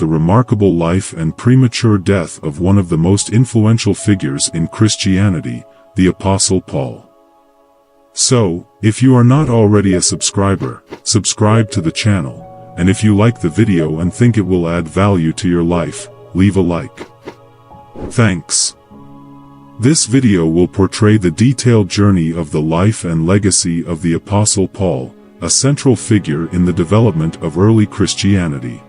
the remarkable life and premature death of one of the most influential figures in Christianity, the Apostle Paul. So, if you are not already a subscriber, subscribe to the channel, and if you like the video and think it will add value to your life, leave a like. Thanks. This video will portray the detailed journey of the life and legacy of the Apostle Paul, a central figure in the development of early Christianity.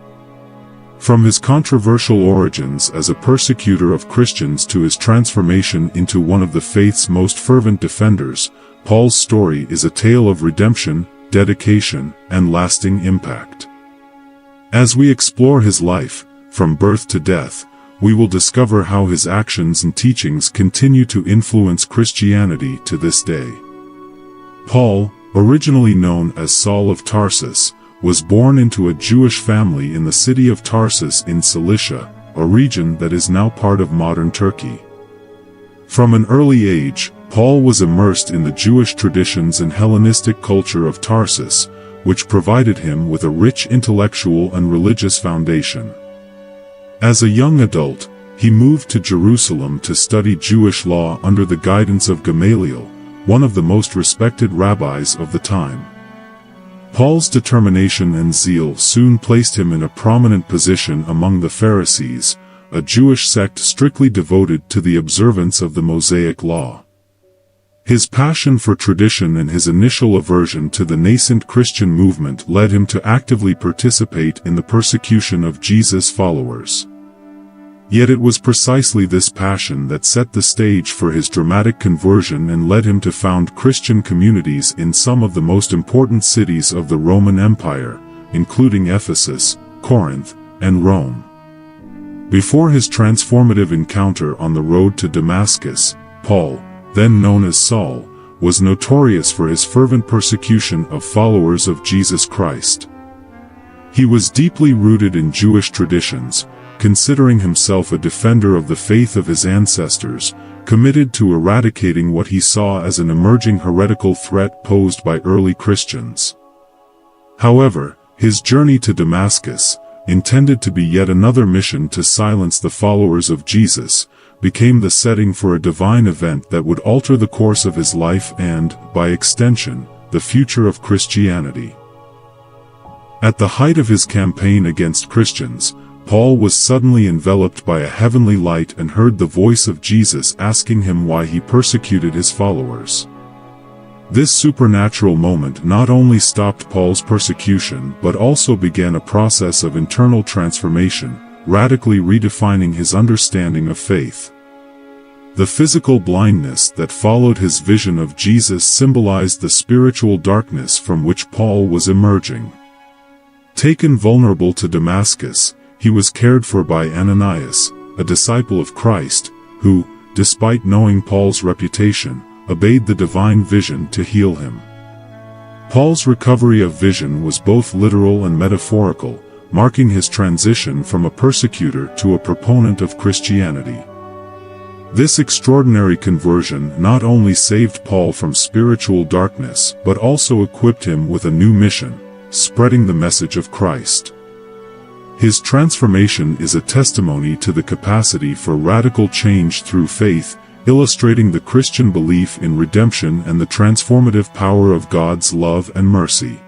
From his controversial origins as a persecutor of Christians to his transformation into one of the faith's most fervent defenders, Paul's story is a tale of redemption, dedication, and lasting impact. As we explore his life, from birth to death, we will discover how his actions and teachings continue to influence Christianity to this day. Paul, originally known as Saul of Tarsus, was born into a Jewish family in the city of Tarsus in Cilicia, a region that is now part of modern Turkey. From an early age, Paul was immersed in the Jewish traditions and Hellenistic culture of Tarsus, which provided him with a rich intellectual and religious foundation. As a young adult, he moved to Jerusalem to study Jewish law under the guidance of Gamaliel, one of the most respected rabbis of the time. Paul's determination and zeal soon placed him in a prominent position among the Pharisees, a Jewish sect strictly devoted to the observance of the Mosaic law. His passion for tradition and his initial aversion to the nascent Christian movement led him to actively participate in the persecution of Jesus' followers. Yet it was precisely this passion that set the stage for his dramatic conversion and led him to found Christian communities in some of the most important cities of the Roman Empire, including Ephesus, Corinth, and Rome. Before his transformative encounter on the road to Damascus, Paul, then known as Saul, was notorious for his fervent persecution of followers of Jesus Christ. He was deeply rooted in Jewish traditions, considering himself a defender of the faith of his ancestors, committed to eradicating what he saw as an emerging heretical threat posed by early Christians. However, his journey to Damascus, intended to be yet another mission to silence the followers of Jesus, became the setting for a divine event that would alter the course of his life and, by extension, the future of Christianity. At the height of his campaign against Christians, Paul was suddenly enveloped by a heavenly light and heard the voice of Jesus asking him why he persecuted his followers. This supernatural moment not only stopped Paul's persecution but also began a process of internal transformation, radically redefining his understanding of faith. The physical blindness that followed his vision of Jesus symbolized the spiritual darkness from which Paul was emerging. Taken vulnerable to Damascus, he was cared for by Ananias, a disciple of Christ, who, despite knowing Paul's reputation, obeyed the divine vision to heal him. Paul's recovery of vision was both literal and metaphorical, marking his transition from a persecutor to a proponent of Christianity. This extraordinary conversion not only saved Paul from spiritual darkness but also equipped him with a new mission, spreading the message of Christ. His transformation is a testimony to the capacity for radical change through faith, illustrating the Christian belief in redemption and the transformative power of God's love and mercy.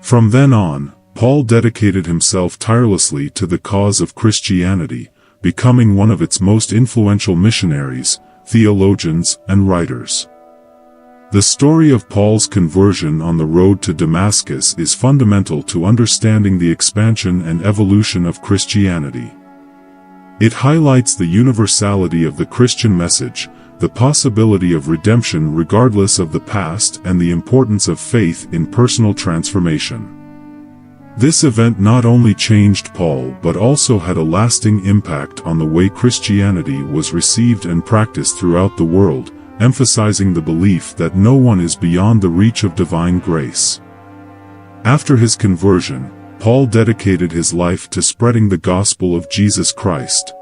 From then on, Paul dedicated himself tirelessly to the cause of Christianity, becoming one of its most influential missionaries, theologians, and writers. The story of Paul's conversion on the road to Damascus is fundamental to understanding the expansion and evolution of Christianity. It highlights the universality of the Christian message, the possibility of redemption regardless of the past, and the importance of faith in personal transformation. This event not only changed Paul but also had a lasting impact on the way Christianity was received and practiced throughout the world, emphasizing the belief that no one is beyond the reach of divine grace. After his conversion, Paul dedicated his life to spreading the gospel of Jesus Christ.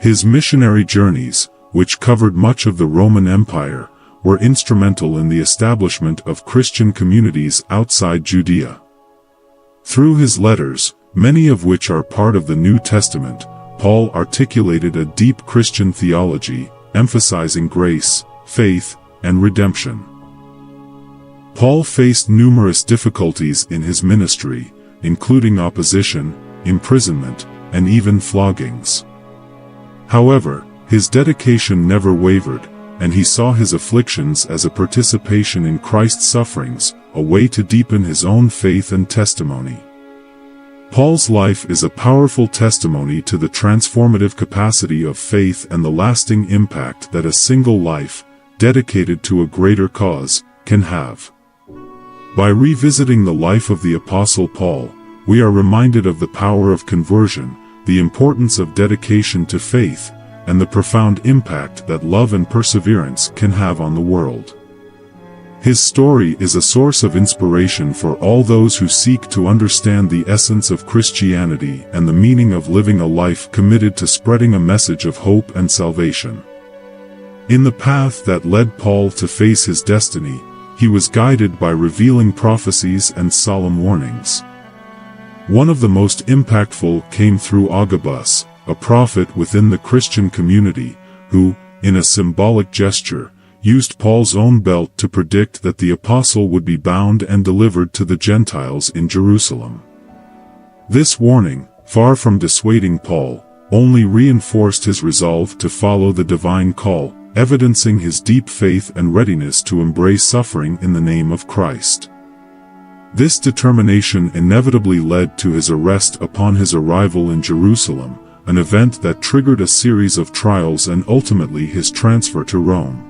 His missionary journeys, which covered much of the Roman Empire, were instrumental in the establishment of Christian communities outside Judea. Through his letters, many of which are part of the New Testament, Paul articulated a deep Christian theology, emphasizing grace, faith, and redemption. Paul faced numerous difficulties in his ministry, including opposition, imprisonment, and even floggings. However, his dedication never wavered, and he saw his afflictions as a participation in Christ's sufferings, a way to deepen his own faith and testimony. Paul's life is a powerful testimony to the transformative capacity of faith and the lasting impact that a single life, dedicated to a greater cause, can have. By revisiting the life of the Apostle Paul, we are reminded of the power of conversion, the importance of dedication to faith, and the profound impact that love and perseverance can have on the world. His story is a source of inspiration for all those who seek to understand the essence of Christianity and the meaning of living a life committed to spreading a message of hope and salvation. In the path that led Paul to face his destiny, he was guided by revealing prophecies and solemn warnings. One of the most impactful came through Agabus, a prophet within the Christian community, who, in a symbolic gesture, used Paul's own belt to predict that the apostle would be bound and delivered to the Gentiles in Jerusalem. This warning, far from dissuading Paul, only reinforced his resolve to follow the divine call, evidencing his deep faith and readiness to embrace suffering in the name of Christ. This determination inevitably led to his arrest upon his arrival in Jerusalem, an event that triggered a series of trials and ultimately his transfer to Rome.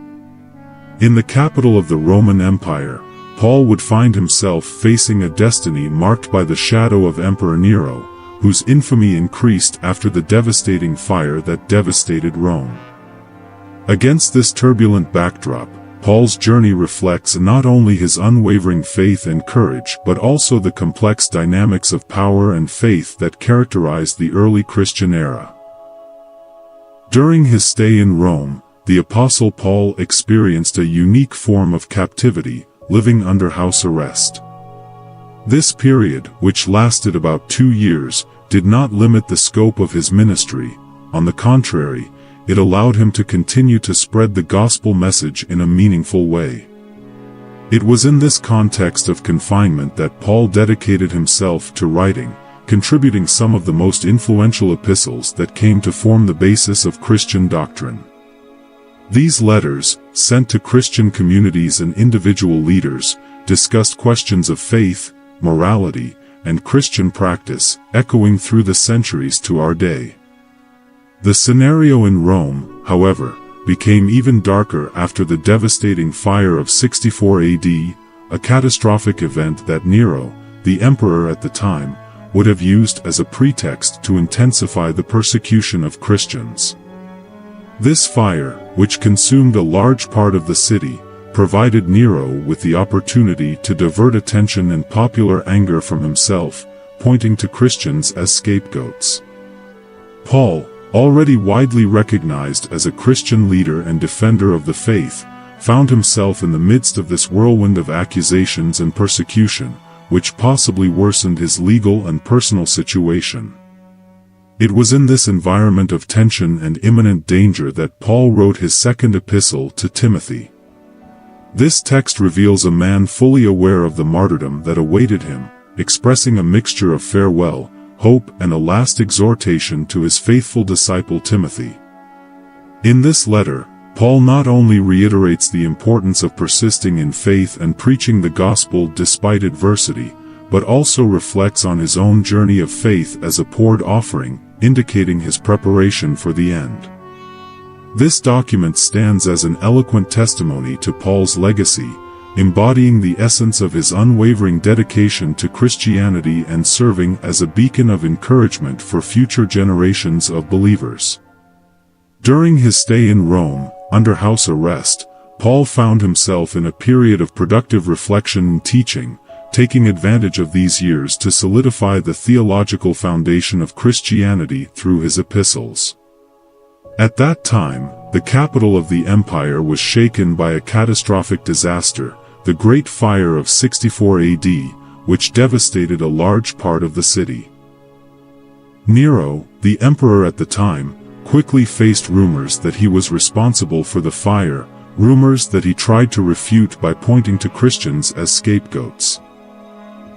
In the capital of the Roman Empire, Paul would find himself facing a destiny marked by the shadow of Emperor Nero, whose infamy increased after the devastating fire that devastated Rome. Against this turbulent backdrop, Paul's journey reflects not only his unwavering faith and courage but also the complex dynamics of power and faith that characterized the early Christian era. During his stay in Rome, the Apostle Paul experienced a unique form of captivity, living under house arrest. This period, which lasted about 2 years, did not limit the scope of his ministry. On the contrary, it allowed him to continue to spread the gospel message in a meaningful way. It was in this context of confinement that Paul dedicated himself to writing, contributing some of the most influential epistles that came to form the basis of Christian doctrine. These letters, sent to Christian communities and individual leaders, discussed questions of faith, morality, and Christian practice, echoing through the centuries to our day. The scenario in Rome, however, became even darker after the devastating fire of 64 AD, a catastrophic event that Nero, the emperor at the time, would have used as a pretext to intensify the persecution of Christians. This fire, which consumed a large part of the city, provided Nero with the opportunity to divert attention and popular anger from himself, pointing to Christians as scapegoats. Paul, already widely recognized as a Christian leader and defender of the faith, found himself in the midst of this whirlwind of accusations and persecution, which possibly worsened his legal and personal situation. It was in this environment of tension and imminent danger that Paul wrote his second epistle to Timothy. This text reveals a man fully aware of the martyrdom that awaited him, expressing a mixture of farewell, hope, and a last exhortation to his faithful disciple Timothy. In this letter, Paul not only reiterates the importance of persisting in faith and preaching the gospel despite adversity, but also reflects on his own journey of faith as a poured offering, indicating his preparation for the end. This document stands as an eloquent testimony to Paul's legacy, embodying the essence of his unwavering dedication to Christianity and serving as a beacon of encouragement for future generations of believers. During his stay in Rome, under house arrest, Paul found himself in a period of productive reflection and teaching, taking advantage of these years to solidify the theological foundation of Christianity through his epistles. At that time, the capital of the empire was shaken by a catastrophic disaster, the Great Fire of 64 AD, which devastated a large part of the city. Nero, the emperor at the time, quickly faced rumors that he was responsible for the fire, rumors that he tried to refute by pointing to Christians as scapegoats.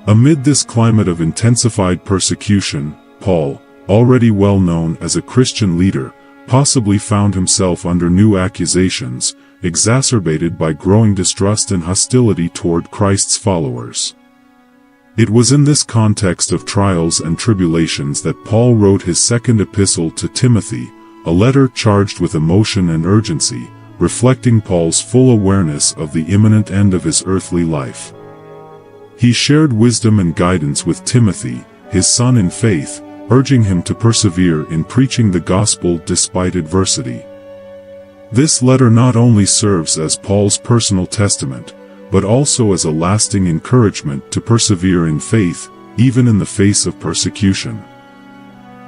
Amid this climate of intensified persecution, Paul, already well known as a Christian leader, possibly found himself under new accusations, exacerbated by growing distrust and hostility toward Christ's followers. It was in this context of trials and tribulations that Paul wrote his second epistle to Timothy, a letter charged with emotion and urgency, reflecting Paul's full awareness of the imminent end of his earthly life. He shared wisdom and guidance with Timothy, his son in faith, urging him to persevere in preaching the gospel despite adversity. This letter not only serves as Paul's personal testament, but also as a lasting encouragement to persevere in faith, even in the face of persecution.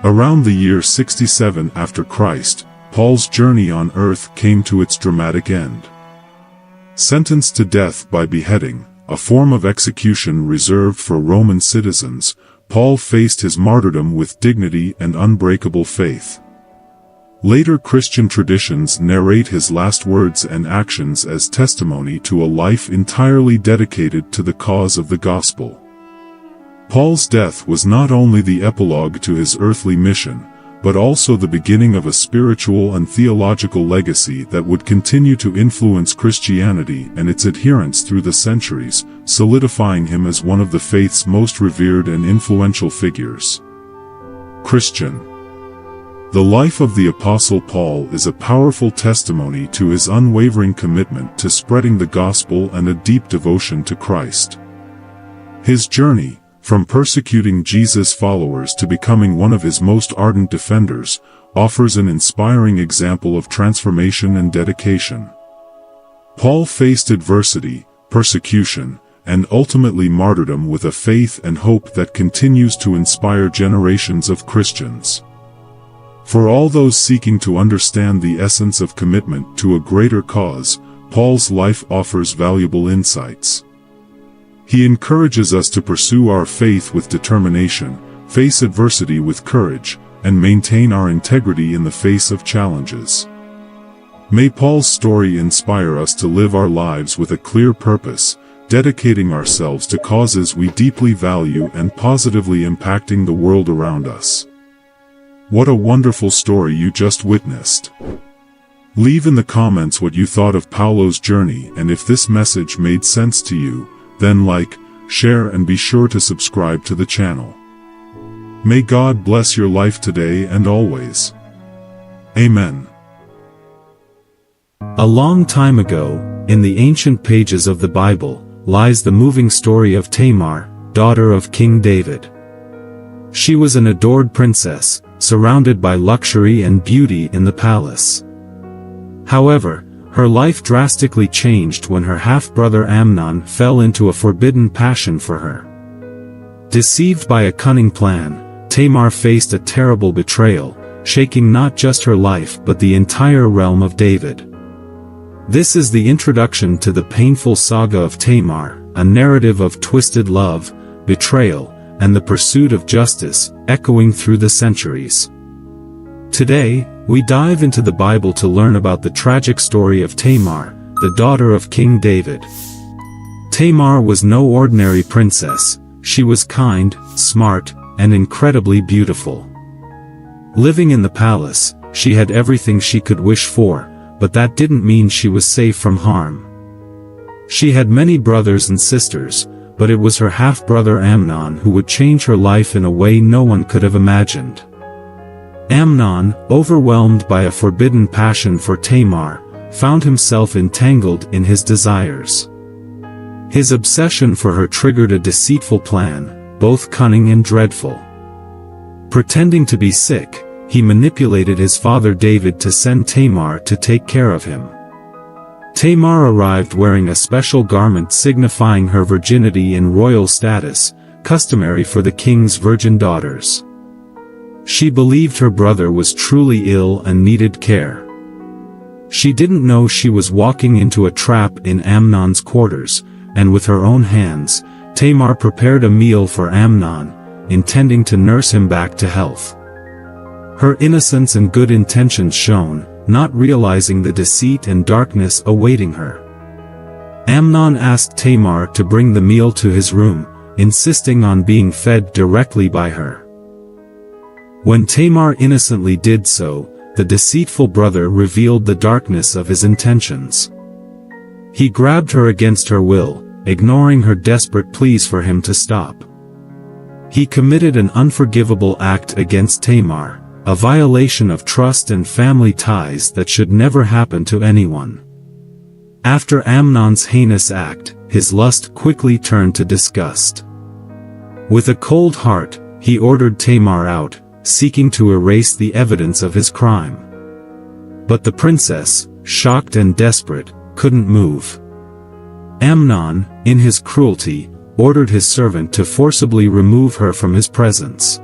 Around the year 67 after Christ, Paul's journey on earth came to its dramatic end. Sentenced to death by beheading, a form of execution reserved for Roman citizens, Paul faced his martyrdom with dignity and unbreakable faith. Later Christian traditions narrate his last words and actions as testimony to a life entirely dedicated to the cause of the gospel. Paul's death was not only the epilogue to his earthly mission, but also the beginning of a spiritual and theological legacy that would continue to influence Christianity and its adherents through the centuries, solidifying him as one of the faith's most revered and influential figures. Christian. The life of the Apostle Paul is a powerful testimony to his unwavering commitment to spreading the gospel and a deep devotion to Christ. His journey, from persecuting Jesus' followers to becoming one of his most ardent defenders, offers an inspiring example of transformation and dedication. Paul faced adversity, persecution, and ultimately martyrdom with a faith and hope that continues to inspire generations of Christians. For all those seeking to understand the essence of commitment to a greater cause, Paul's life offers valuable insights. He encourages us to pursue our faith with determination, face adversity with courage, and maintain our integrity in the face of challenges. May Paul's story inspire us to live our lives with a clear purpose, dedicating ourselves to causes we deeply value and positively impacting the world around us. What a wonderful story you just witnessed. Leave in the comments what you thought of Paulo's journey, and if this message made sense to you, then like, share, and be sure to subscribe to the channel. May God bless your life today and always. Amen. A long time ago, in the ancient pages of the Bible, lies the moving story of Tamar, daughter of King David. She was an adored princess, surrounded by luxury and beauty in the palace. However, her life drastically changed when her half-brother Amnon fell into a forbidden passion for her. Deceived by a cunning plan, Tamar faced a terrible betrayal, shaking not just her life but the entire realm of David. This is the introduction to the painful saga of Tamar, a narrative of twisted love, betrayal, and the pursuit of justice, echoing through the centuries. Today, we dive into the Bible to learn about the tragic story of Tamar, the daughter of King David. Tamar was no ordinary princess. She was kind, smart, and incredibly beautiful. Living in the palace, she had everything she could wish for, but that didn't mean she was safe from harm. She had many brothers and sisters, but it was her half-brother Amnon who would change her life in a way no one could have imagined. Amnon, overwhelmed by a forbidden passion for Tamar, found himself entangled in his desires. His obsession for her triggered a deceitful plan, both cunning and dreadful. Pretending to be sick, he manipulated his father David to send Tamar to take care of him. Tamar arrived wearing a special garment signifying her virginity in royal status, customary for the king's virgin daughters. She believed her brother was truly ill and needed care. She didn't know she was walking into a trap in Amnon's quarters, and with her own hands, Tamar prepared a meal for Amnon, intending to nurse him back to health. Her innocence and good intentions shone, not realizing the deceit and darkness awaiting her. Amnon asked Tamar to bring the meal to his room, insisting on being fed directly by her. When Tamar innocently did so, the deceitful brother revealed the darkness of his intentions. He grabbed her against her will, ignoring her desperate pleas for him to stop. He committed an unforgivable act against Tamar, a violation of trust and family ties that should never happen to anyone. After Amnon's heinous act, his lust quickly turned to disgust. With a cold heart, he ordered Tamar out, seeking to erase the evidence of his crime. But the princess, shocked and desperate, couldn't move. Amnon, in his cruelty, ordered his servant to forcibly remove her from his presence.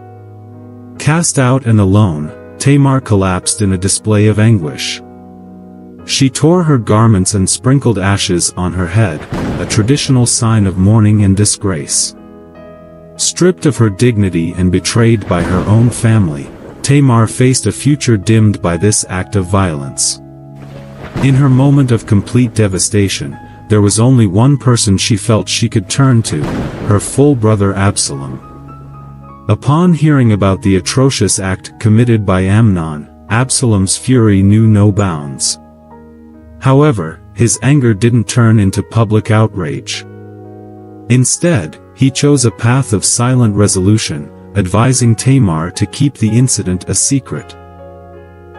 Cast out and alone, Tamar collapsed in a display of anguish. She tore her garments and sprinkled ashes on her head, a traditional sign of mourning and disgrace. Stripped of her dignity and betrayed by her own family, Tamar faced a future dimmed by this act of violence. In her moment of complete devastation, there was only one person she felt she could turn to, her full brother Absalom. Upon hearing about the atrocious act committed by Amnon, Absalom's fury knew no bounds. However, his anger didn't turn into public outrage. Instead, he chose a path of silent resolution, advising Tamar to keep the incident a secret.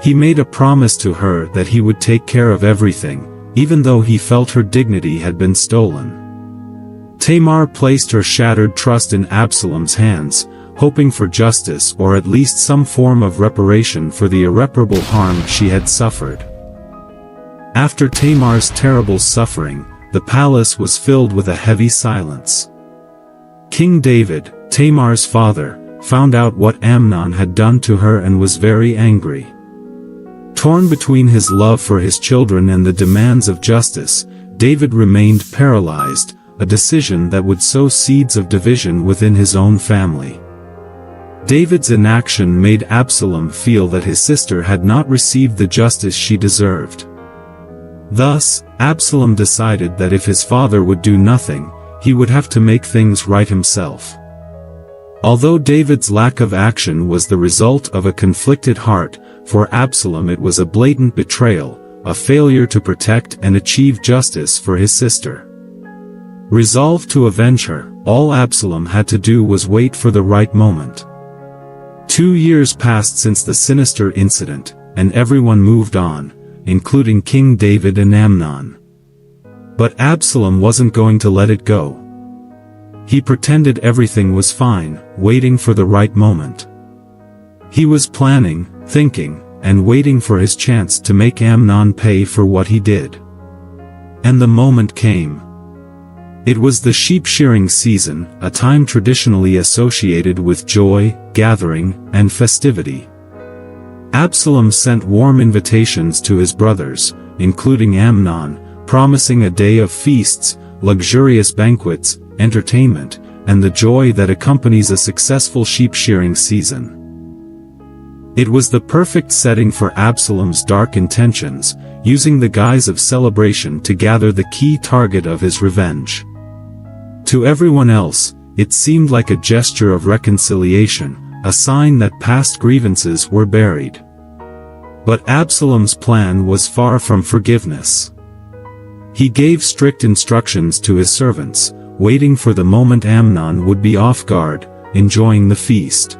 He made a promise to her that he would take care of everything, even though he felt her dignity had been stolen. Tamar placed her shattered trust in Absalom's hands, hoping for justice or at least some form of reparation for the irreparable harm she had suffered. After Tamar's terrible suffering, the palace was filled with a heavy silence. King David, Tamar's father, found out what Amnon had done to her and was very angry. Torn between his love for his children and the demands of justice, David remained paralyzed, a decision that would sow seeds of division within his own family. David's inaction made Absalom feel that his sister had not received the justice she deserved. Thus, Absalom decided that if his father would do nothing, he would have to make things right himself. Although David's lack of action was the result of a conflicted heart, for Absalom it was a blatant betrayal, a failure to protect and achieve justice for his sister. Resolved to avenge her, all Absalom had to do was wait for the right moment. 2 years passed since the sinister incident, and everyone moved on, including King David and Amnon. But Absalom wasn't going to let it go. He pretended everything was fine, waiting for the right moment. He was planning, thinking, and waiting for his chance to make Amnon pay for what he did. And the moment came. It was the sheep shearing season, a time traditionally associated with joy, gathering, and festivity. Absalom sent warm invitations to his brothers, including Amnon, promising a day of feasts, luxurious banquets, entertainment, and the joy that accompanies a successful sheep shearing season. It was the perfect setting for Absalom's dark intentions, using the guise of celebration to gather the key target of his revenge. To everyone else, it seemed like a gesture of reconciliation, a sign that past grievances were buried. But Absalom's plan was far from forgiveness. He gave strict instructions to his servants, waiting for the moment Amnon would be off guard, enjoying the feast.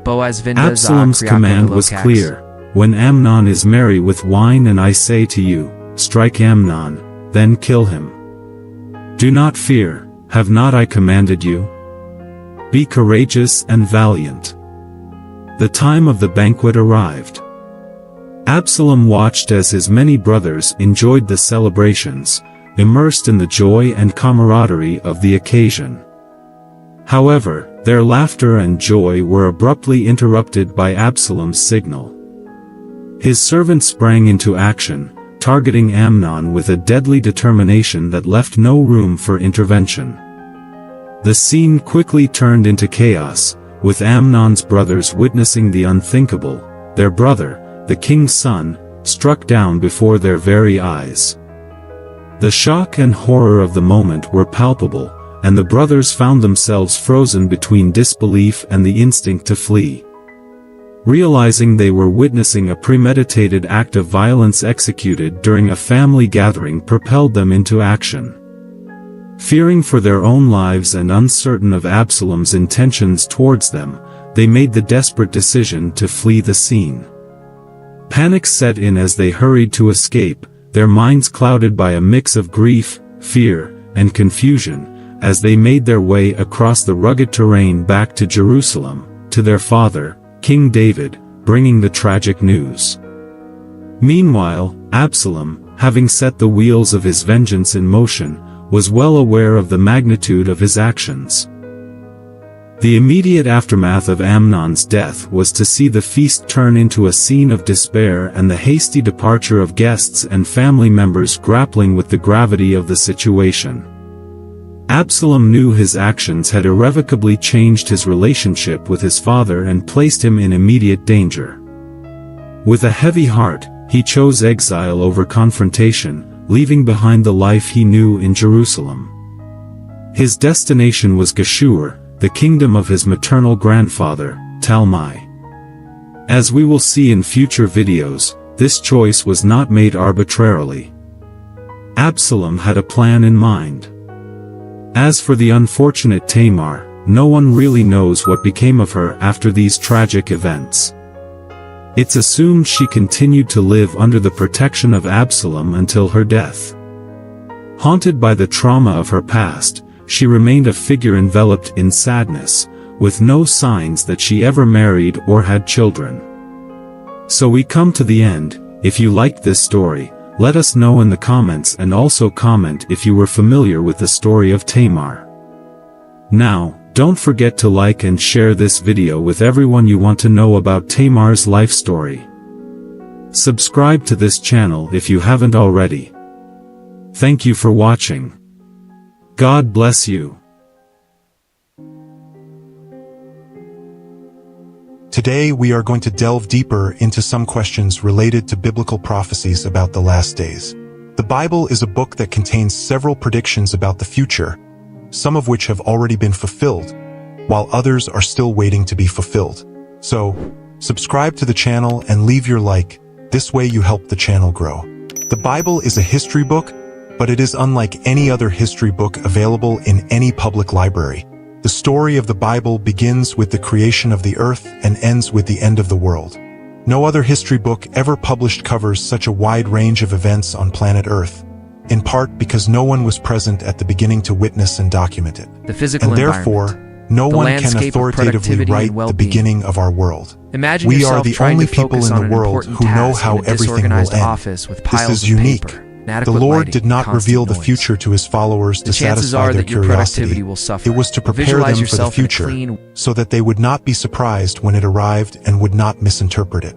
Absalom's command was clear: when Amnon is merry with wine and I say to you, strike Amnon, then kill him. Do not fear, have not I commanded you? Be courageous and valiant. The time of the banquet arrived. Absalom watched as his many brothers enjoyed the celebrations, immersed in the joy and camaraderie of the occasion. However, their laughter and joy were abruptly interrupted by Absalom's signal. His servant sprang into action, targeting Amnon with a deadly determination that left no room for intervention. The scene quickly turned into chaos, with Amnon's brothers witnessing the unthinkable, their brother, the king's son, struck down before their very eyes. The shock and horror of the moment were palpable, and the brothers found themselves frozen between disbelief and the instinct to flee. Realizing they were witnessing a premeditated act of violence executed during a family gathering propelled them into action. Fearing for their own lives and uncertain of Absalom's intentions towards them, they made the desperate decision to flee the scene. Panic set in as they hurried to escape, their minds clouded by a mix of grief, fear, and confusion, as they made their way across the rugged terrain back to Jerusalem, to their father, King David, bringing the tragic news. Meanwhile, Absalom, having set the wheels of his vengeance in motion, was well aware of the magnitude of his actions. The immediate aftermath of Amnon's death was to see the feast turn into a scene of despair and the hasty departure of guests and family members grappling with the gravity of the situation. Absalom knew his actions had irrevocably changed his relationship with his father and placed him in immediate danger. With a heavy heart, he chose exile over confrontation, leaving behind the life he knew in Jerusalem. His destination was Geshur, the kingdom of his maternal grandfather, Talmai. As we will see in future videos, this choice was not made arbitrarily. Absalom had a plan in mind. As for the unfortunate Tamar, no one really knows what became of her after these tragic events. It's assumed she continued to live under the protection of Absalom until her death. Haunted by the trauma of her past, she remained a figure enveloped in sadness, with no signs that she ever married or had children. So we come to the end. If you liked this story, let us know in the comments, and also comment if you were familiar with the story of Tamar. Now, don't forget to like and share this video with everyone you want to know about Tamar's life story. Subscribe to this channel if you haven't already. Thank you for watching. God bless you. Today we are going to delve deeper into some questions related to biblical prophecies about the last days. The Bible is a book that contains several predictions about the future, some of which have already been fulfilled, while others are still waiting to be fulfilled. So, subscribe to the channel and leave your like. This way you help the channel grow. The Bible is a history book, but it is unlike any other history book available in any public library. The story of the Bible begins with the creation of the earth and ends with the end of the world. No other history book ever published covers such a wide range of events on planet Earth, in part because no one was present at the beginning to witness and document it. The physical and therefore, no one can authoritatively write the beginning of our world. Imagine we are the only people in the world who know how everything will end. This is unique. The Lord did not reveal the future to his followers to satisfy their curiosity. It was to prepare them for the future, so that they would not be surprised when it arrived and would not misinterpret it.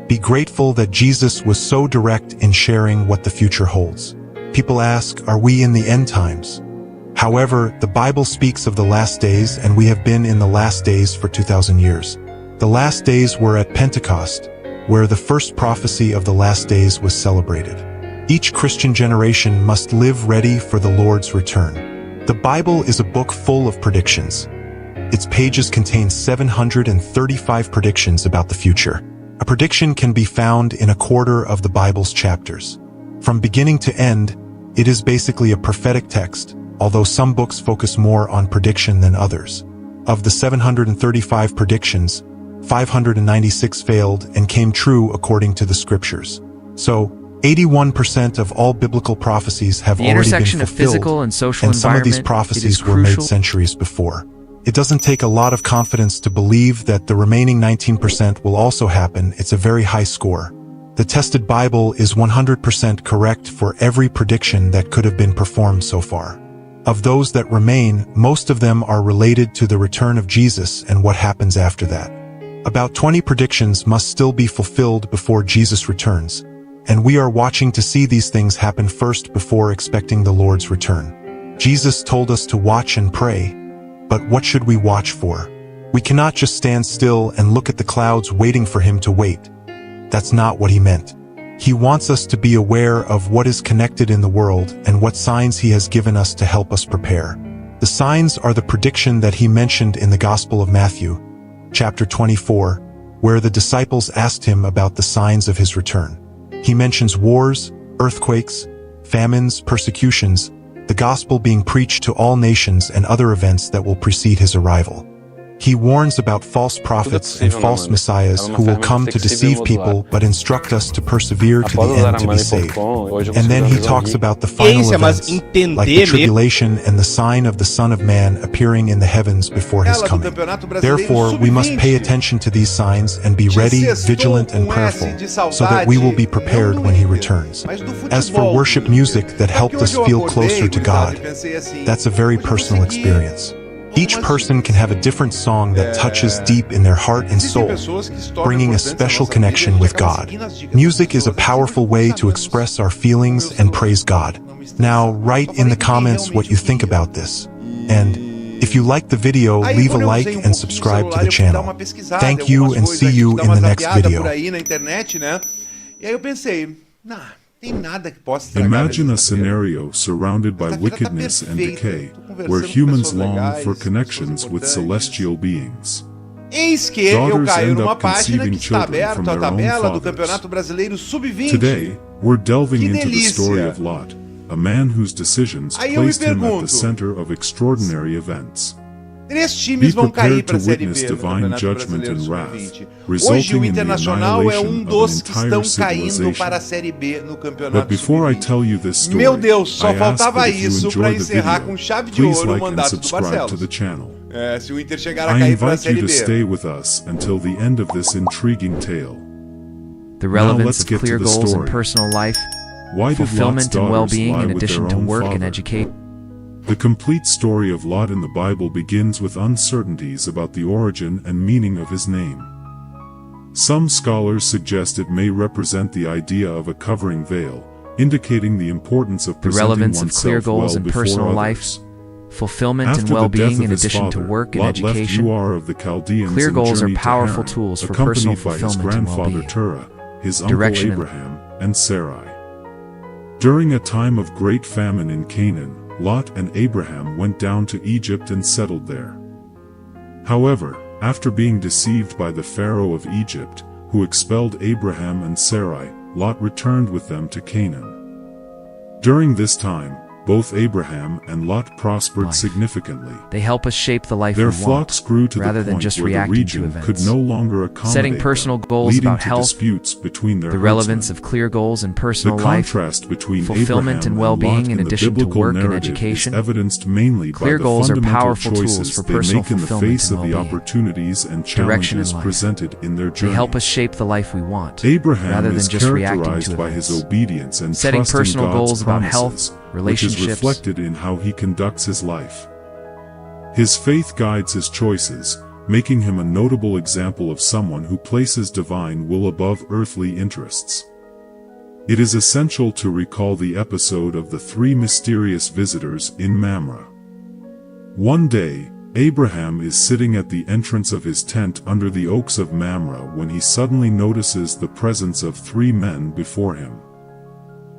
Be grateful that Jesus was so direct in sharing what the future holds. People ask, are we in the end times? However, the Bible speaks of the last days, and we have been in the last days for 2,000 years. The last days were at Pentecost, where the first prophecy of the last days was celebrated. Each Christian generation must live ready for the Lord's return. The Bible is a book full of predictions. Its pages contain 735 predictions about the future. A prediction can be found in a quarter of the Bible's chapters. From beginning to end, it is basically a prophetic text, although some books focus more on prediction than others. Of the 735 predictions, 596 failed and came true according to the scriptures. So, 81% of all biblical prophecies have already been fulfilled, and some of these prophecies were made centuries before. It doesn't take a lot of confidence to believe that the remaining 19% will also happen. It's a very high score. The tested Bible is 100% correct for every prediction that could have been performed so far. Of those that remain, most of them are related to the return of Jesus and what happens after that. About 20 predictions must still be fulfilled before Jesus returns, and we are watching to see these things happen first before expecting the Lord's return. Jesus told us to watch and pray, but what should we watch for? We cannot just stand still and look at the clouds waiting for him to wait. That's not what he meant. He wants us to be aware of what is connected in the world and what signs he has given us to help us prepare. The signs are the prediction that he mentioned in the Gospel of Matthew, chapter 24, where the disciples asked him about the signs of his return. He mentions wars, earthquakes, famines, persecutions, the gospel being preached to all nations and other events that will precede his arrival. He warns about false prophets and false messiahs who will come to deceive people but instruct us to persevere to the end to be saved. And then he talks about the final events, like the tribulation and the sign of the Son of Man appearing in the heavens before his coming. Therefore, we must pay attention to these signs and be ready, vigilant, and prayerful, so that we will be prepared when he returns. As for worship music that helped us feel closer to God, that's a very personal experience. Each person can have a different song that touches deep in their heart and soul, bringing a special connection with God. Music is a powerful way to express our feelings and praise God. Now, write in the comments what you think about this. And if you like the video, leave a like and subscribe to the channel. Thank you and see you in the next video. Imagine a scenario surrounded by wickedness and decay, where humans long for connections with celestial beings. Daughters end up conceiving children from their own fathers. Today, we're delving into the story of Lot, a man whose decisions placed him at the center of extraordinary events. Be prepared to witness divine judgment and wrath, resulting in the annihilation of an entire civilization. But before I tell you this story, I ask that if you enjoy the video, please like and subscribe to the channel. I invite you to stay with us until the end of this intriguing tale. The relevance of clear goals in personal life, fulfillment and well-being in addition to work and education. The complete story of Lot in the Bible begins with uncertainties about the origin and meaning of his name. Some scholars suggest it may represent the idea of a covering veil, indicating the importance of presenting oneself well before others. Fulfillment and well-being in addition to work and education. Clear goals are powerful tools for personal fulfillment and well-being. Terah, his uncle Abraham, and Sarai. During a time of great famine in Canaan, Lot and Abraham went down to Egypt and settled there. However, after being deceived by the Pharaoh of Egypt, who expelled Abraham and Sarai, Lot returned with them to Canaan. During this time, both Abraham and Lot prospered significantly. They help us shape the life Their we want, flocks grew to rather the than point just where the reacting to region events. could no longer accommodate Setting personal them, goals leading about to health, disputes between their the relevance herdsmen. of clear goals in personal The life, contrast between fulfillment Abraham and well-being Lot in the addition to biblical work and narrative education. is evidenced mainly Clear by the goals are fundamental powerful tools choices for they personal make in the fulfillment face and of the well-being. opportunities and Direction in challenges life. presented in their They journey. help us shape the life we want, Abraham rather than is just reacting to characterized by events. his obedience and Setting trust in personal God's goals about promises, health, which is relationships. reflected in how he conducts his life. His faith guides his choices, making him a notable example of someone who places divine will above earthly interests. It is essential to recall the episode of the three mysterious visitors in Mamre. One day, Abraham is sitting at the entrance of his tent under the oaks of Mamre when he suddenly notices the presence of three men before him.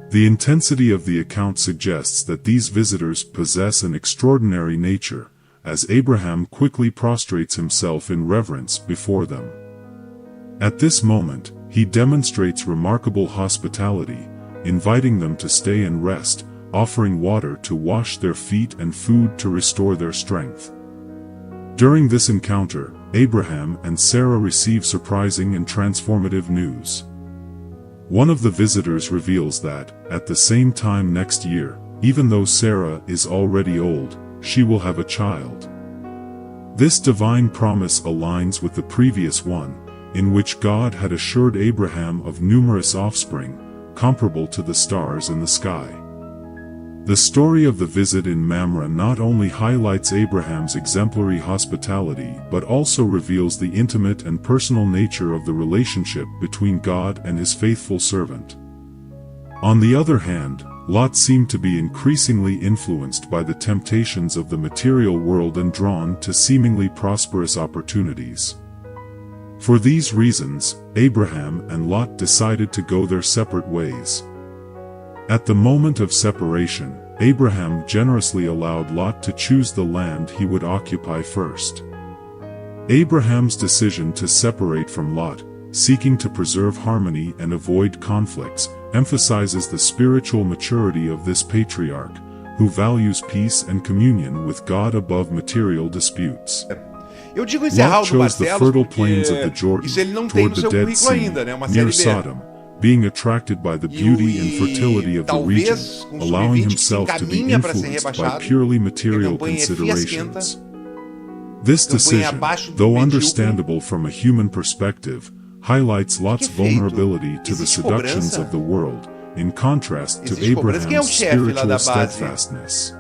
The intensity of the account suggests that these visitors possess an extraordinary nature, as Abraham quickly prostrates himself in reverence before them. At this moment, he demonstrates remarkable hospitality, inviting them to stay and rest, offering water to wash their feet and food to restore their strength. During this encounter, Abraham and Sarah receive surprising and transformative news. One of the visitors reveals that, at the same time next year, even though Sarah is already old, she will have a child. This divine promise aligns with the previous one, in which God had assured Abraham of numerous offspring, comparable to the stars in the sky. The story of the visit in Mamre not only highlights Abraham's exemplary hospitality but also reveals the intimate and personal nature of the relationship between God and his faithful servant. On the other hand, Lot seemed to be increasingly influenced by the temptations of the material world and drawn to seemingly prosperous opportunities. For these reasons, Abraham and Lot decided to go their separate ways. At the moment of separation, Abraham generously allowed Lot to choose the land he would occupy first. Abraham's decision to separate from Lot, seeking to preserve harmony and avoid conflicts, emphasizes the spiritual maturity of this patriarch, who values peace and communion with God above material disputes. Eu digo encerrar Lot o do chose the Barcelos fertile porque plains of the Jordan isso ele não tem toward no the seu Dead currículo Sea, ainda, né? Uma near série B. Sodom, being attracted by the beauty and fertility of the region, talvez com allowing sub-20 que se himself to be encaminha para ser influenced by rebaixado, purely a material campanha é considerations. fiasquenta, This campanha decision, abaixo do though medíocre. understandable from a human perspective, highlights Lot's feito? vulnerability to the Existe seductions cobrança? of the world, in contrast to Existe cobrança? Quem é o Abraham's chefe lá da spiritual base? steadfastness.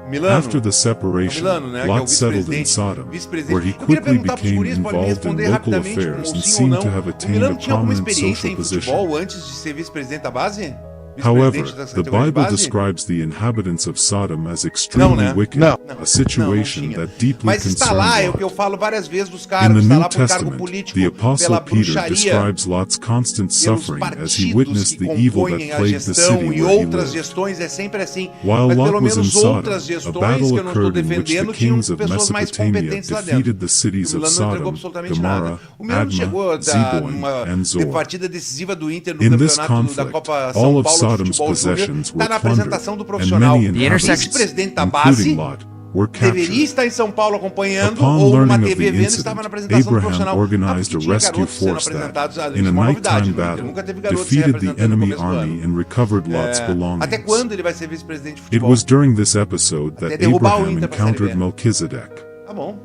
Milano? After the separation, Milano, né, que é o Lot settled in vice-presidente. Sodom, Vice-presidente. where he Eu queria quickly perguntar pros became guris, podem me involved in responder local rapidamente, affairs com and sim ou seemed não. to have O attained a Milano tinha alguma prominent experiência social em position. futebol antes de ser vice-presidente da base? However, Vice-presidente da the categoria de Bible base? describes the inhabitants of Sodom as extremely né? wicked, Não. a situation Não tinha. that deeply Mas está concerned lá, é o Lot. que eu falo várias vezes dos In caras, the está New lá por cargo Testament, político, the Apostle pela Peter bruxaria, describes Lot's constant pelos suffering as he partidos witnessed que the evil that compõem a plagued the gestão city e where he outras lived. gestões, é sempre assim. While Mas Lot pelo was in menos Sodom, outras a gestões, battle que eu não estou occurred in which the defendendo, tinham kings of pessoas mais Mesopotamia competentes lá defeated dentro. the cities O of Milano não entregou Sodom, absolutamente nada. Gomorrah, O Milano chegou a Admah, dar Zeboim, uma and Zor. partida decisiva do Inter no In this campeonato da conflict, Copa all São of Paulo de Sodom's Futebol Júnior. possessions Está were na plundered, apresentação do and profissional. many O inhabitants, vice-presidente da including base Lot, were deveria captured. estar em São Paulo acompanhando Upon ou numa learning of TV the vendo, estava na incident, apresentação do Abraham profissional. organized Porque a tinha rescue garotos sendo force that, apresentados, in a isso é uma novidade nighttime no Inter. battle, Nunca teve garotos defeated the representando no enemy começo do army ano. and recovered Lot's Até belongings. quando ele vai ser vice-presidente de It futebol? was during this episode that Até derrubar o Abraham Inter pra Série encountered B. Melchizedek. Tá bom.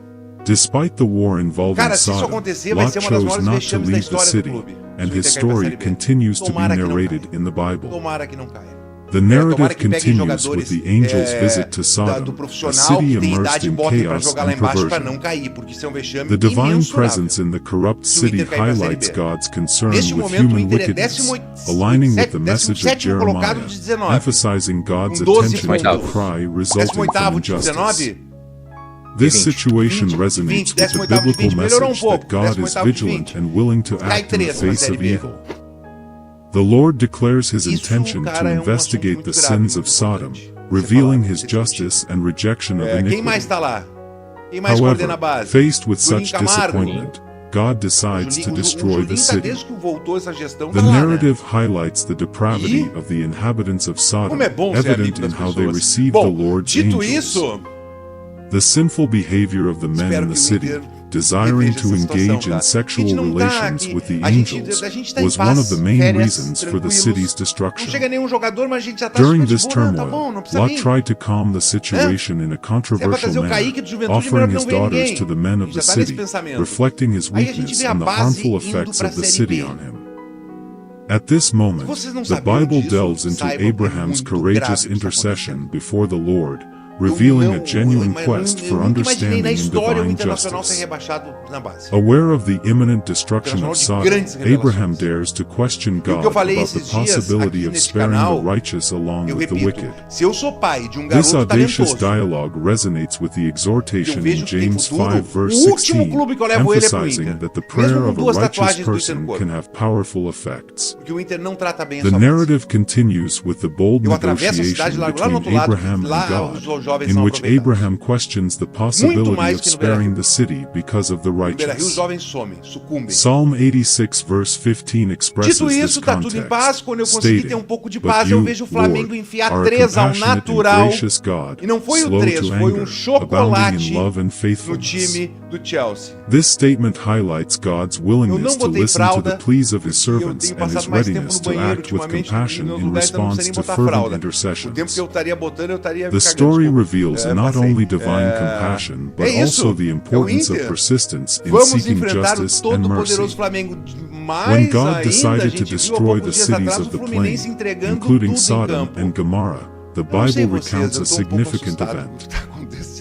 Despite the war involving Cara, se isso Sodom, acontecer, vai Lot ser uma das chose maiores not to vexames da leave the história do city, clube. and Se o his Inter cair pra story Série B. continues to be Tomara que não narrated caia. in the Bible. Tomara que não caia. The Tomara narrative que peguem continues with jogadores the angel's visit to do Sodom, a profissional city que tem immersed idade e in botem pra chaos jogar lá and embaixo pra não perversion. cair, porque isso é um vexame The divine imensurável. presence in the corrupt Se o Inter city cair pra Série highlights B. God's concern Neste with momento, o human Inter é wickedness, aligning with the message of 17º colocado Jeremiah, de 19. emphasizing God's Com 12 attention to the pontos. cry resulting from 18º de injustice. 19. This 20, situation 20, resonates 20, with the 18º de biblical 20, melhorou message pouco, that God is 18º de vigilant 20. and willing to Cai act in the 3 na face Série of B. evil. The Lord declares his Isso, intention cara, to é um investigate assunto the muito grave, sins muito of Sodom, importante. revealing Você his falar, justice and rejection of Quem mais iniquity. tá lá? Quem mais coordena a However, base? faced with Julinho such Camargo. disappointment, God decides to O destroy Julinho the tá city. desde que voltou essa gestão, The tá lá, né? narrative highlights the depravity E? of the inhabitants of Sodom, Como é bom ser evident amigo in das how they pessoas. received Bom, the Lord's dito angels. isso, The sinful behavior of the men espero in the que o city, Inter desiring reveja to essa situação, engage tá? in sexual A gente não tá relations aqui- with the a gente angels, tá em was paz, one of the main férias, reasons for the tranquilos. city's Não destruction. chega nenhum jogador, mas a gente já tá During super de this boa, tá bom, turmoil, não precisa Lot vir. tried to calm the situation in a controversial trazer o manner, Kaique do Juventude, offering melhor his não ver daughters ninguém. to the men of Já the tá nesse city, pensamento. reflecting his Aí a gente weakness vê a and the base harmful indo effects pra of the Série city B. on him. At this moment, vocês não the sabiam Bible disso, delves into saibam, é Abraham's muito courageous grave o que está intercession acontecendo. before the Lord, revealing a genuine eu quest for nunca imaginei understanding na in história o divine Internacional ser justice. rebaixado na base. Aware of the imminent destruction of Internacional de grandes Sodom, revelações. Abraham dares to question o que God eu falei about the esses dias possibility aqui of neste sparing canal, the righteous along Eu with the repito, wicked. se eu sou pai de This garoto audacious talentoso, dialogue resonates with the eu exhortation vejo in que tem James futuro, 5 verse o último 16, clube que eu levo ele é pro emphasizing Inter. that the Mesmo prayer com of a duas righteous tatuagens do person Intercor. can have powerful effects. porque o Inter não trata bem a The sua base. narrative continues with the bold Eu atravesso a cidade, negotiation largo lá no outro between lado, Abraham lá and os God, jovens in são which aproveitados. Abraham questions the possibility mais of que no sparing Beira-Rio. the city because of the No Beira-Rio, os righteous. jovens somem, sucumbem. Psalm 86 verse 15 expresses Dito this isso, tá tudo em paz. context, Quando eu consegui ter um stating, pouco de "But paz, eu you, vejo o Flamengo Lord, enfiar are a 3 ao compassionate and natural. gracious God, E não foi o slow 3, to foi anger, um abounding chocolate in love and no faithfulness." time do Chelsea. This statement highlights God's willingness to botei listen to fralda, the pleas of his e eu servants tenho and his passado mais tempo readiness no to banheiro act with ultimamente, compassion e nos in lugares eu não response sei nem to botar fervent fralda. O tempo que intercessions. eu estaria botando, eu estaria The cagando, story desculpa. reveals not Passei. only divine compassion, but é isso, also the importance é o of Inter. persistence in Vamos seeking enfrentar o justice and todo-poderoso mercy. Flamengo. When Mais God ainda, a decided to gente viu há destroy poucos the dias cities atrás of o the plain, Fluminense entregando including tudo em Sodom campo. and Gomorrah, the Eu não sei Bible vocês, recounts eu a tô um pouco significant assustado com o event. que tá acontecendo.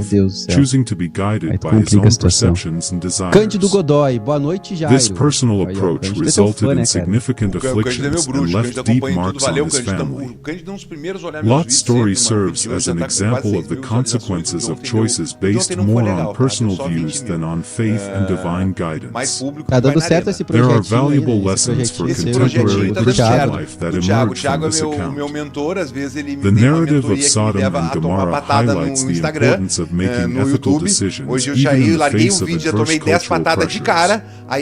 faith, Deus do céu. choosing to be Aí guided tu by his complica own a situação. perceptions and desires. Cândido Godoy, boa noite, Jairo. This personal Aí, ó, approach Cândido é teu resulted fã, in né, cara? significant O Cândido é meu afflictions and bruxo, o left Cândido deep acompanha em tudo. marks on Valeu, his Cândido. family. O Cândido é um dos primeiros a olhar meus Lot's vídeos story sempre, mano. serves Hoje as já an tá com quase example 6 of the mil visualizações. consequences of Ontem choices deu- based ontem não foi more legal, on tá? personal Deu só 20 views mil. than on faith and divine Mais guidance. público Tá que vai dando na certo arena. esse There are projetinho aí, valuable né? lessons for Esse seu, projetinho contemporary tá dando Christian certo. life that Do Thiago. O emerge from Thiago é this meu account. mentor, às vezes ele me The tem uma narrative mentoria of que me Sodom leva and a tomar uma Gomorrah patada highlights no the Instagram, importance of making no ethical YouTube. decisions, Hoje eu even saí, in the larguei face um of vídeo, já adverse tomei 10 cultural patadas de pressures. cara, aí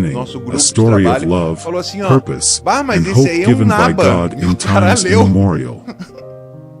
beginning, nosso grupo a de story of trabalho, love, falou assim, ó, purpose, bah, mas and esse hope aí é given by naba. God E o in cara times leu. immemorial.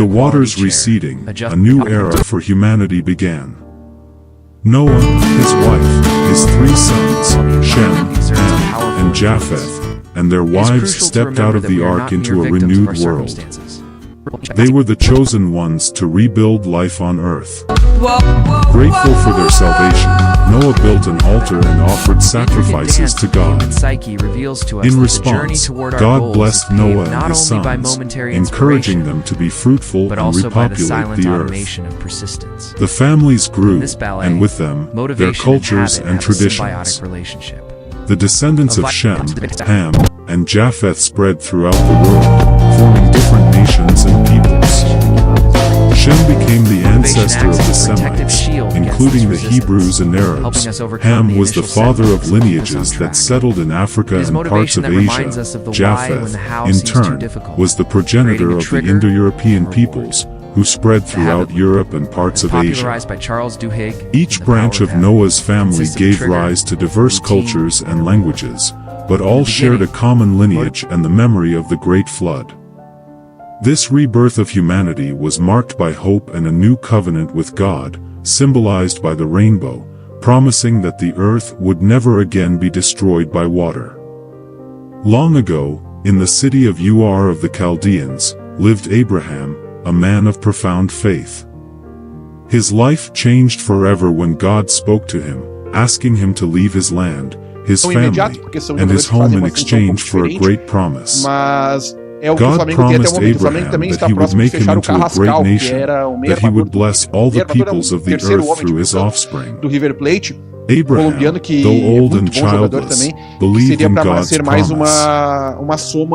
the waters receding, a new era for humanity began. Noah, his wife, his 3 sons, Shem, Ham, and Japheth, and their It is wives crucial to stepped remember out of that the we are ark not into mere a victims of our renewed world. circumstances. They were the chosen ones to rebuild life on earth. Grateful for their salvation, Noah built an altar and offered sacrifices to God. In response, God blessed Noah and his sons, encouraging them to be fruitful and repopulate the earth. The families grew, and with them, their cultures and traditions. The descendants of Shem, Ham, and Japheth spread throughout the world, forming different nations and peoples. Shem became the ancestor of the Semites, including the Hebrews and Arabs. Ham was the father of lineages that settled in Africa and parts of Asia. Japheth, in turn, was the progenitor of the Indo-European peoples, who spread throughout Europe and parts of Asia. Each branch of Noah's family gave rise to diverse cultures and languages, but all shared a common lineage and the memory of the Great Flood. This rebirth of humanity was marked by hope and a new covenant with God, symbolized by the rainbow, promising that the earth would never again be destroyed by water. Long ago, in the city of Ur of the Chaldeans, lived Abraham, a man of profound faith. His life changed forever when God spoke to him, asking him to leave his land, his family, and his home in exchange for a great promise. God promised Abraham that he would make him into a great nation, that he would bless all the peoples of the earth through his offspring. Abraham, though old and childless, believed in God's promise.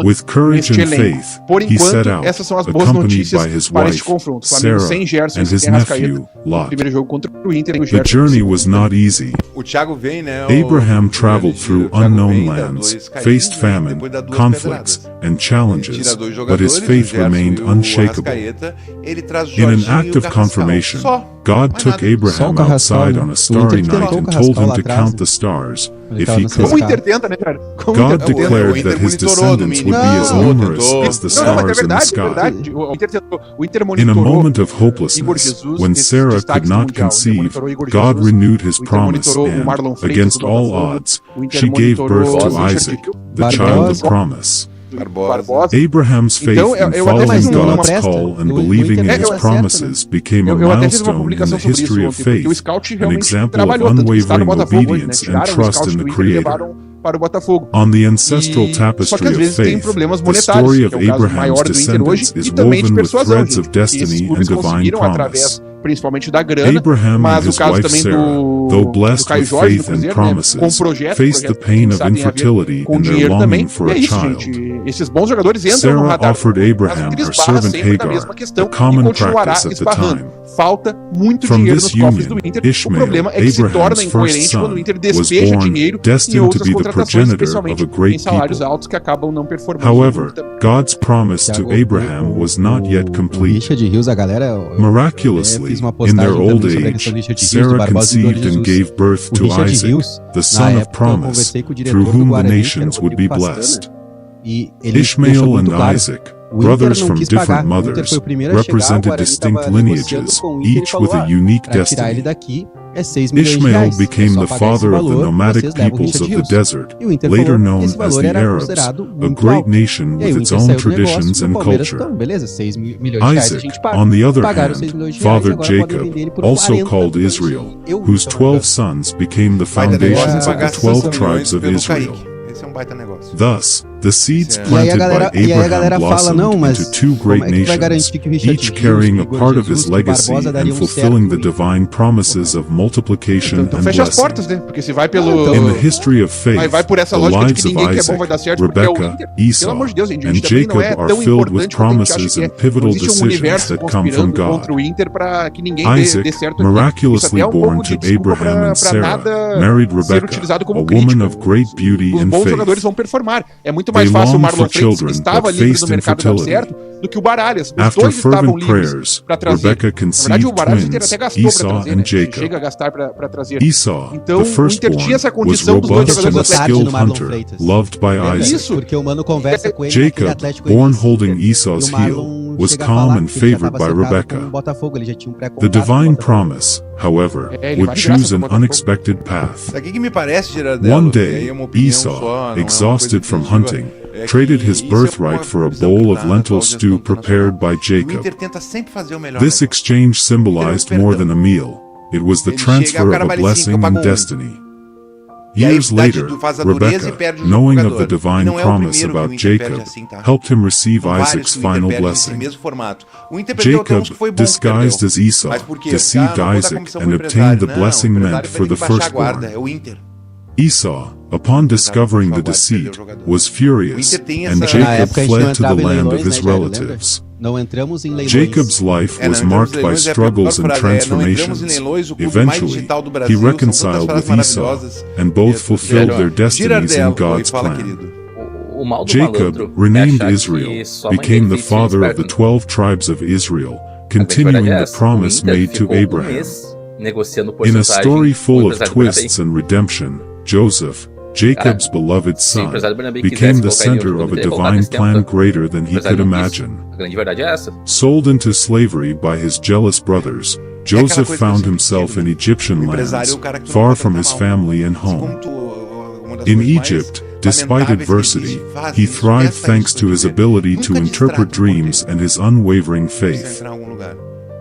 With courage and faith, he set out, accompanied by his wife, Sarah, and his nephew, Lot. The journey was not easy. Abraham traveled through unknown lands, faced famine, conflicts, and challenges, but his faith remained unshakable. In an act of confirmation, God took Abraham outside on a starry night and told him to count the stars, if he could. God declared that his descendants would be as numerous as the stars in the sky. In a moment of hopelessness, when Sarah could not conceive, God renewed his promise and, against all odds, she gave birth to Isaac, the child of promise. Abraham's faith in following God's call and believing in his promises became a milestone in the history of faith, an example of unwavering obedience and trust in the Creator. On the ancestral tapestry of faith, the story of Abraham's descendants is woven with threads of destiny and divine promise. Abraham and his wife Sarah, though blessed with faith and promises, faced the pain of infertility in their longing for a child. Sarah offered Abraham her servant Hagar, a common practice at the time. From this union, Ishmael, Abraham's first son, was born, destined to be the progenitor of a great people. However, God's promise to Abraham was not yet complete. Miraculously, in their old age, Sarah conceived and gave birth to Isaac, the son of promise, through whom the nations would be blessed. Ishmael and Isaac, brothers from different mothers, represented distinct lineages, each with a unique destiny. Ishmael became the father of the nomadic peoples of the desert, later known as the Arabs, a great nation with its own traditions and culture. Isaac, on the other hand, fathered Jacob, also called Israel, whose 12 sons became the foundations of the 12 tribes of Israel. Thus, the seeds planted by Abraham blossomed into two great nations, each carrying a part of his legacy and fulfilling the divine promises of multiplication and blessing. In the history of faith, the lives of Isaac, Rebekah, Esau, and Jacob are filled with promises and pivotal decisions that come from God. Isaac, miraculously born to Abraham and Sarah, married Rebekah, a woman of great beauty and faith. They longed for children, but faced infertility. After fervent prayers, Rebekah conceived twins, Esau and Jacob. Esau, the firstborn, was robust and a skilled hunter, loved by Isaac. Jacob, born holding Esau's heel, was calm and favored by Rebekah. The divine promise, however, would choose an unexpected path. One day, Esau, exhausted from hunting, traded his birthright for a bowl of lentil stew prepared by Jacob. This exchange symbolized more than a meal. It was the transfer of a blessing and destiny. Years later, Rebekah, knowing of the divine promise about Jacob, helped him receive Isaac's final blessing. Jacob, disguised as Esau, deceived Isaac and obtained the blessing meant for the firstborn. Esau, upon discovering the deceit, was furious, and Jacob fled to the land of his relatives. Jacob's life was marked by struggles and transformations. Eventually, he reconciled with Esau, and both fulfilled their destinies in God's plan. Jacob, renamed Israel, became the father of the 12 tribes of Israel, continuing the promise made to Abraham. In a story full of twists and redemption, Joseph, Jacob's beloved son, became the center of a divine plan greater than he could imagine. Sold into slavery by his jealous brothers, Joseph found himself in Egyptian lands, far from his family and home. In Egypt, despite adversity, he thrived thanks to his ability to interpret dreams and his unwavering faith.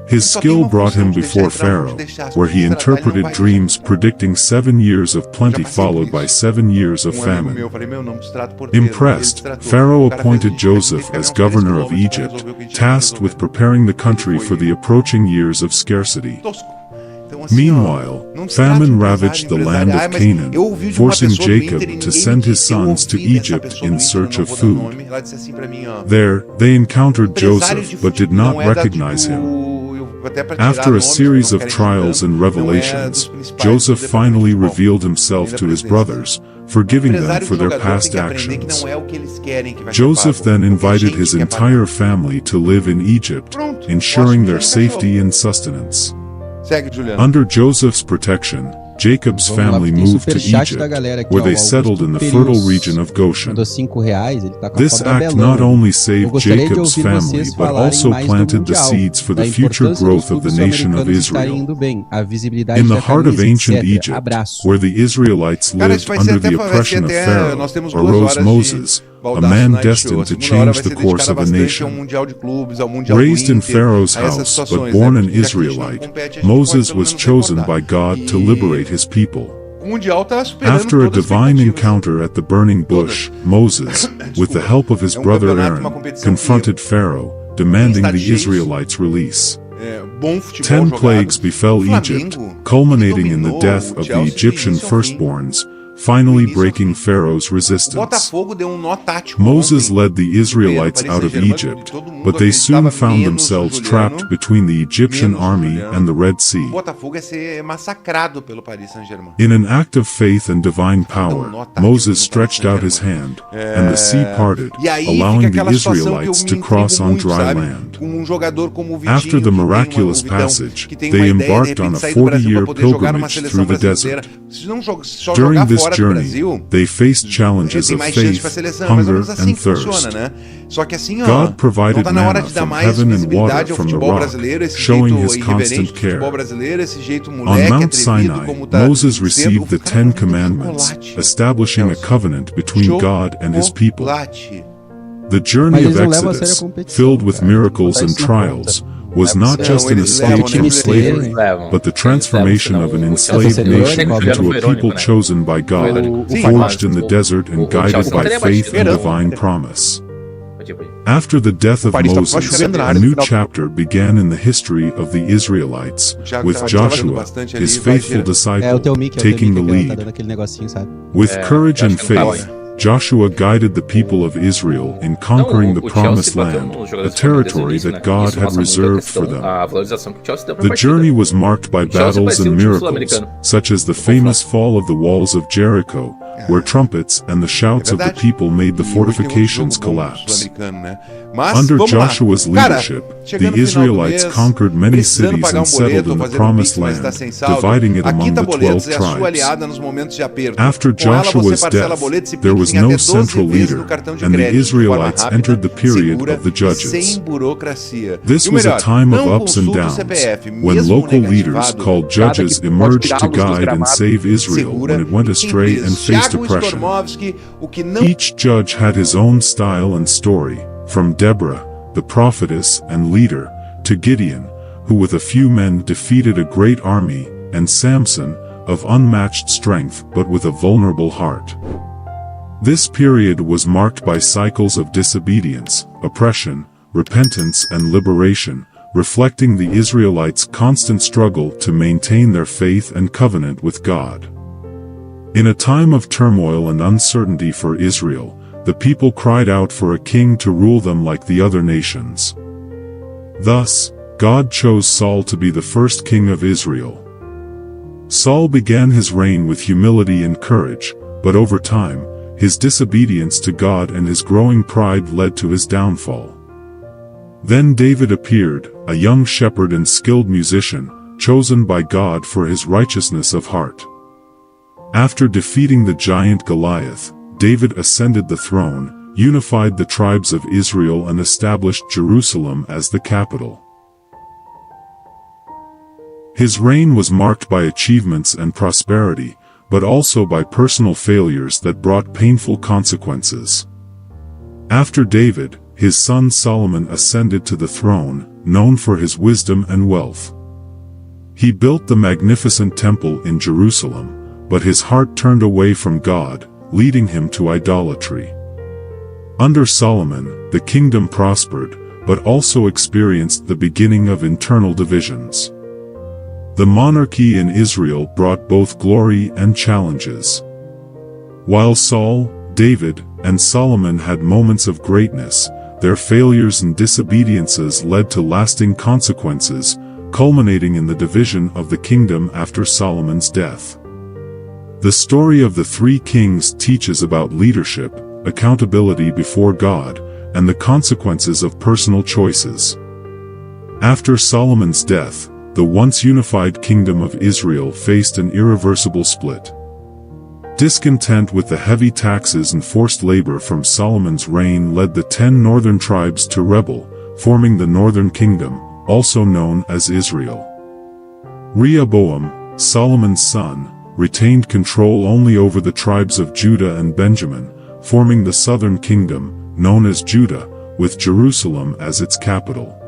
His skill brought him before Pharaoh, where he interpreted dreams predicting 7 years of plenty followed by 7 years of famine. Impressed, Pharaoh appointed Joseph as governor of Egypt, tasked with preparing the country for the approaching years of scarcity. Meanwhile, famine ravaged the land of Canaan, forcing Jacob to send his sons to Egypt in search of food. There, they encountered Joseph but did not recognize him. After a series of trials and revelations, Joseph finally revealed himself to his brothers, forgiving them for their past actions. Joseph then invited his entire family to live in Egypt, ensuring their safety and sustenance. Under Joseph's protection, Jacob's family moved to Egypt, where they settled in the fertile region of Goshen. This act not only saved Jacob's family but also planted the seeds for the future growth of the nation of Israel. In the heart of ancient Egypt, where the Israelites lived under the oppression of Pharaoh, arose Moses, a man destined to change the course of a nation. Raised in Pharaoh's house but born an Israelite, Moses was chosen by God to liberate his people. After a divine encounter at the burning bush, Moses, with the help of his brother Aaron, confronted Pharaoh, demanding the Israelites' release. 10 plagues befell Egypt, culminating in the death of the Egyptian firstborns, finally breaking Pharaoh's resistance. Moses led the Israelites out of Egypt, but they soon found themselves trapped between the Egyptian army and the Red Sea. In an act of faith and divine power, Moses stretched out his hand, and the sea parted, allowing the Israelites to cross on dry land. After the miraculous passage, they embarked on a 40-year pilgrimage through the desert. During this journey, they faced challenges of faith, hunger, and thirst. God provided manna from heaven and water from the rock, showing his constant care. On Mount Sinai, Moses received the 10 Commandments, establishing a covenant between God and his people. The journey of Exodus, filled with miracles and trials, was not just an escape from slavery, but the transformation of an enslaved nation into a people chosen by God, forged in the desert and guided by faith and divine promise. After the death of Moses, a new chapter began in the history of the Israelites, with Joshua, his faithful disciple, taking the lead. With courage and faith, Joshua guided the people of Israel in conquering the Promised Land, a territory that God had reserved for them. The journey was marked by battles and miracles, such as the famous fall of the walls of Jericho, where trumpets and the shouts of the people made the fortifications collapse. Under Joshua's leadership, the Israelites conquered many cities and settled in the Promised Land, dividing it among the 12 tribes. After Joshua's death, there was no central leader, and the Israelites entered the period of the judges. This was a time of ups and downs, when local leaders called judges emerged to guide and save Israel when it went astray and faced oppression. Each judge had his own style and story, from Deborah, the prophetess and leader, to Gideon, who with a few men defeated a great army, and Samson, of unmatched strength but with a vulnerable heart. This period was marked by cycles of disobedience, oppression, repentance and liberation, reflecting the Israelites' constant struggle to maintain their faith and covenant with God. In a time of turmoil and uncertainty for Israel, the people cried out for a king to rule them like the other nations. Thus, God chose Saul to be the first king of Israel. Saul began his reign with humility and courage, but over time, his disobedience to God and his growing pride led to his downfall. Then David appeared, a young shepherd and skilled musician, chosen by God for his righteousness of heart. After defeating the giant Goliath, David ascended the throne, unified the tribes of Israel and established Jerusalem as the capital. His reign was marked by achievements and prosperity, but also by personal failures that brought painful consequences. After David, his son Solomon ascended to the throne, known for his wisdom and wealth. He built the magnificent temple in Jerusalem, but his heart turned away from God, leading him to idolatry. Under Solomon, the kingdom prospered, but also experienced the beginning of internal divisions. The monarchy in Israel brought both glory and challenges. While Saul, David, and Solomon had moments of greatness, their failures and disobediences led to lasting consequences, culminating in the division of the kingdom after Solomon's death. The story of the three kings teaches about leadership, accountability before God, and the consequences of personal choices. After Solomon's death, the once unified kingdom of Israel faced an irreversible split. Discontent with the heavy taxes and forced labor from Solomon's reign led the 10 northern tribes to rebel, forming the Northern Kingdom, also known as Israel. Rehoboam, Solomon's son, retained control only over the tribes of Judah and Benjamin, forming the Southern Kingdom, known as Judah, with Jerusalem as its capital.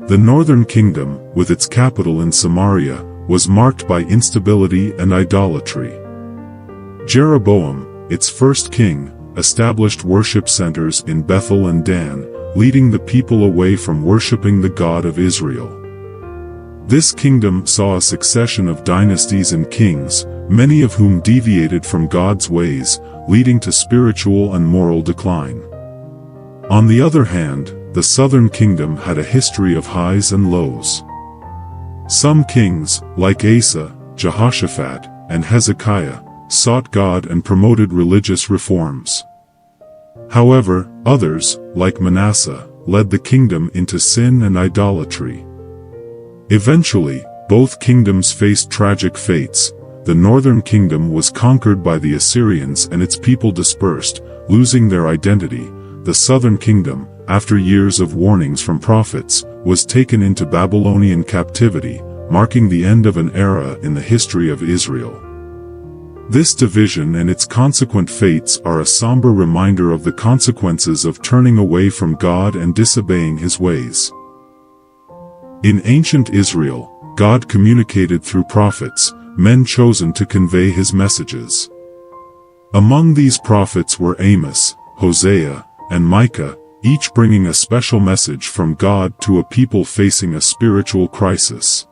The Northern Kingdom, with its capital in Samaria, was marked by instability and idolatry. Jeroboam, its first king, established worship centers in Bethel and Dan, leading the people away from worshiping the God of Israel. This kingdom saw a succession of dynasties and kings, many of whom deviated from God's ways, leading to spiritual and moral decline. On the other hand, the Southern Kingdom had a history of highs and lows. Some kings, like Asa, Jehoshaphat, and Hezekiah, sought God and promoted religious reforms. However, others, like Manasseh, led the kingdom into sin and idolatry. Eventually, both kingdoms faced tragic fates. The Northern Kingdom was conquered by the Assyrians and its people dispersed, losing their identity. The Southern Kingdom, after years of warnings from prophets, was taken into Babylonian captivity, marking the end of an era in the history of Israel. This division and its consequent fates are a somber reminder of the consequences of turning away from God and disobeying His ways. In ancient Israel, God communicated through prophets, men chosen to convey His messages. Among these prophets were Amos, Hosea, and Micah, each bringing a special message from God to a people facing a spiritual crisis.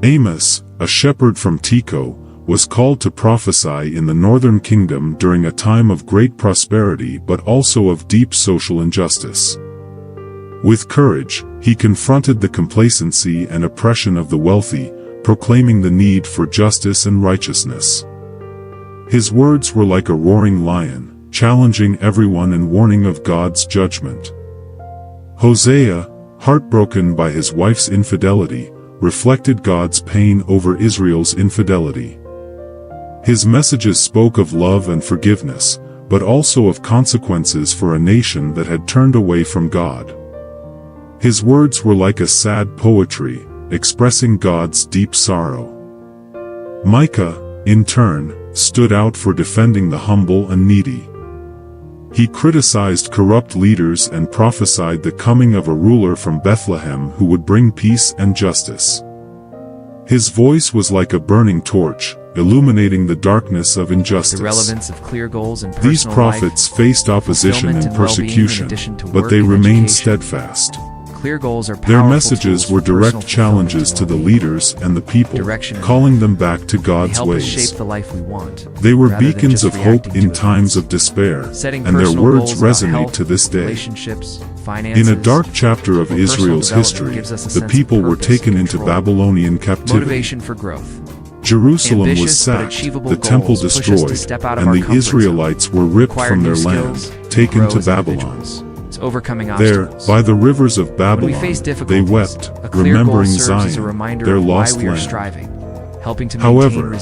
Amos, a shepherd from Tekoa, was called to prophesy in the Northern Kingdom during a time of great prosperity but also of deep social injustice. With courage, he confronted the complacency and oppression of the wealthy, proclaiming the need for justice and righteousness. His words were like a roaring lion, challenging everyone and warning of God's judgment. Hosea, heartbroken by his wife's infidelity, reflected God's pain over Israel's infidelity. His messages spoke of love and forgiveness, but also of consequences for a nation that had turned away from God. His words were like a sad poetry, expressing God's deep sorrow. Micah, in turn, stood out for defending the humble and needy. He criticized corrupt leaders and prophesied the coming of a ruler from Bethlehem who would bring peace and justice. His voice was like a burning torch, illuminating the darkness of injustice. The relevance of clear goals and personal These prophets faced opposition and persecution, but they remained steadfast. Clear goals are Their messages were direct challenges to the leaders and the people, calling them back to God's ways. Shape the life we want, they were beacons of hope in times of despair, and their words resonate to this day. In a dark chapter of Israel's history, the people were taken into Babylonian captivity. Motivation for growth. Jerusalem was sacked, the temple destroyed, and the Israelites were ripped from their land, taken to Babylon. There, by the rivers of Babylon, they wept, remembering Zion, their lost land. However,